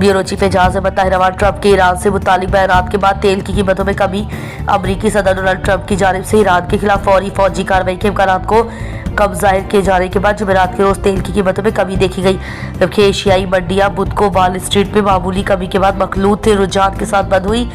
Bureau chief Ejaz Ahmed Tahirabad Trump के Iran से मुतालिक बयान के बाद तेल की कीमतों में कमी। अमरीकी सदर डोनाल्ड ट्रंप की जानिब से ईरान के खिलाफ फौजी कार्रवाई के इम्कानात को कम जाहिर किए जाने के बाद जुमेरात के रोज तेल की कीमतों में कमी देखी गई, जबकि एशियाई मंडियां बुध को वॉल स्ट्रीट में मामूली कमी के बाद मखलूत रुझान के साथ बंद हुई।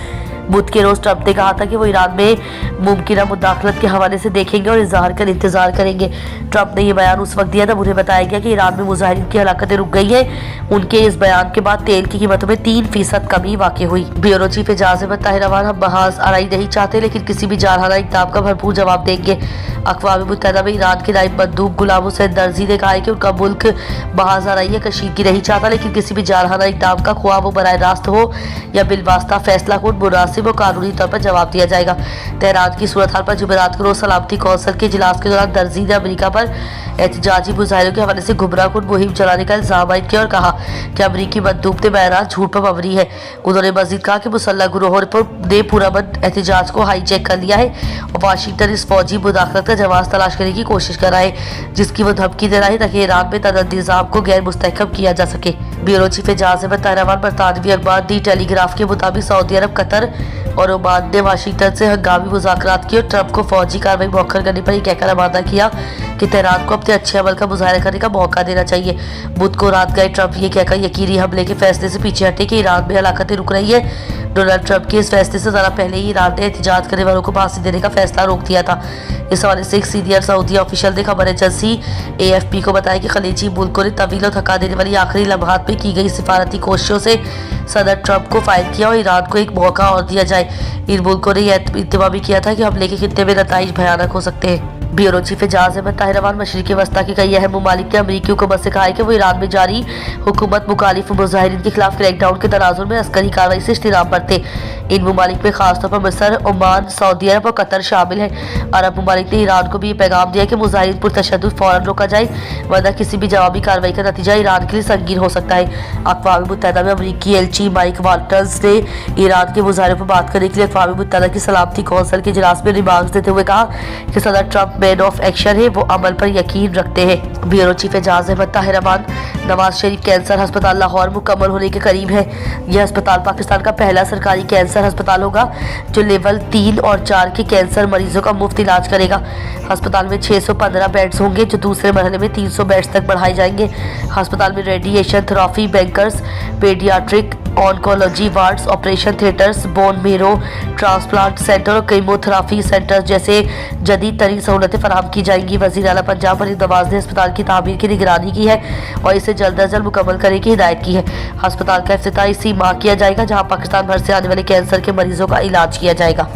बुध के रोज ट्रंप ने कहा था कि वो ईरान में मुमकिन मुदाखलत के हवाले से देखेंगे और इजहार कर इंतजार करेंगे। ट्रंप ने यह बयान उस वक्त दिया जब उन्हें बताया गया कि ईरान में मुजाहिरीन की हलाकतें रुक गई हैं। उनके इस बयान के बाद तेल की कीमतों में 3% कमी वाक़ हुई। ब्यूरो चीफ एजाज अहमद ताहिराबाद हम बहास आराई नहीं चाहते, लेकिन किसी भी जारहाना इक़दाम का भरपूर जवाब देंगे। अक़वाम मुत्तहिदा में ईरान के नायब मंदूब गुलाम हुसैन दर्जी ने कहा है कि उनका मुल्क बहास आराई या कशीदगी नहीं चाहता, लेकिन किसी भी जारहाना इक़दाम का ख्वाह वो बराह रास्त हो या बिलवास्ता फैसला को मुनासिब और कानूनी तौर पर जवाब दिया जाएगा। तेहरान की सूरत हाल पर जुमेरात को रोज सलामती कौंसिल के इजलास के दौरान दर्जी ने अमेरिका पर एहतजाजी मुजाहिरों के हवाले से गुमराहकुन मुहिम चलाने का इल्जाम आयद किया और कहा कि अमरीकी मंदूब के बयान झूठ पर मबनी है। उन्होंने मजीद कहा कि मुसल्लह गिरोहों ने पुरअमन एहतजाज को हाईजैक कर लिया है और वाशिंगटन इस फौजी मुदाखलत का जवाब तलाश करने की कोशिश कर रहा है, जिसकी वो धमकी दे रहा है ताकि ईरान में तनज़्ज़ुम को गैर मुस्तहकम किया जा सके। ब्यूरो चीफ एजाज अहमद ताहिराबाद बरतानवी अखबार दी टेलीग्राफ के मुताबिक सऊदी अरब, कतर और ओमान ने वाशिंगटन से हंगामी मुज़ाकरात की और ट्रंप को फौजी कार्रवाई मौखर करने पर यह कहकर आमादा किया कि तेहरान को अपने अच्छे अमल का मुजाहरा करने का मौका देना चाहिए। बुध को रात गए ट्रंप ये कहकर यकीनी हमले के फैसले से पीछे हटे कि ईरान में हलाकतें रुक रही है। डोनाल्ड ट्रंप के इस फैसले से ज़रा पहले ही ईरान ने एहतजाज करने वालों को फांसी देने का फैसला रोक दिया था। इस हवाले से एक सीनियर सऊदी ऑफिशियल ने खबर एजेंसी AFP को बताया कि खलीजी मुल्कों ने तवील और थका देने वाली आखिरी लम्हात में की गई सिफारती कोशिशों से सदर ट्रंप को फायर किया और ईरान को एक मौका और दिया जाए। इन मुल्कों ने यह इंतबा भी किया था कि हमले के खित्ते में नताइज भयानक हो सकते हैं। ब्यूरो चीफ एजाज अहमद ताहिराबाद मशरिक़ी वस्ता के कई अहम ममालिक ने अमरीकी हुकूमत से कहा है कि वो ईरान में जारी हुकूमत मुखालिफ मुजाहिरीन के खिलाफ क्रैकडाउन के तनाजुर में अस्करी कार्रवाई से इज्तिनाब बरते। इन ममालिक में खासतौर पर मिस्र, ओमान, सऊदी अरब और कतर शामिल हैं। अरब ममालिक ने ईरान को भी ये पैगाम दिया कि मुजाहिरीन पर तशद्दुद फौरन रोका जाए, वरना किसी भी जवाबी कार्रवाई का नतीजा ईरान के लिए संगीन हो सकता है। अक़वाम मुत्तहिदा में अमरीकी एलची माइक वाल्टर्स ने ईरान के मुजाहिरों पर बात करने के लिए अक़वाम मुत्तहिदा की सलामती कौंसिल के इजलास में रिमार्क्स देते हुए कहा कि सदर ट्रंप मैन ऑफ एक्शन है, वो अमल पर यकीन रखते हैं। Bureau chief Ejaz Ahmed ताहिराबाद Nawaz Sharif cancer अस्पताल लाहौर मुकम्मल होने के करीब है। यह अस्पताल पाकिस्तान का पहला सरकारी कैंसर अस्पताल होगा जो लेवल 3 और 4 के कैंसर मरीजों का मुफ्त इलाज करेगा। अस्पताल में 615 बेड्स होंगे जो दूसरे मरहले में 300 बेड्स तक बढ़ाए जाएंगे। अस्पताल में radiation therapy bunkers, paediatric oncology wards, operation theatres, bone marrow transplant centre और कीमोथेरेपी सेंटर जैसे जदीद तरीन सहूलतें फराहम की जाएंगी। वज़ीर आला पंजाब मरीम नवाज ने अस्पताल की तामीर की निगरानी की है और इसे जल्द अज जल्द मुकम्मल करने की हिदायत की है। अस्पताल का इफ्तिताह इसी माह किया जाएगा, जहाँ पाकिस्तान भर से आने वाले कैंसर के मरीजों का इलाज किया जाएगा।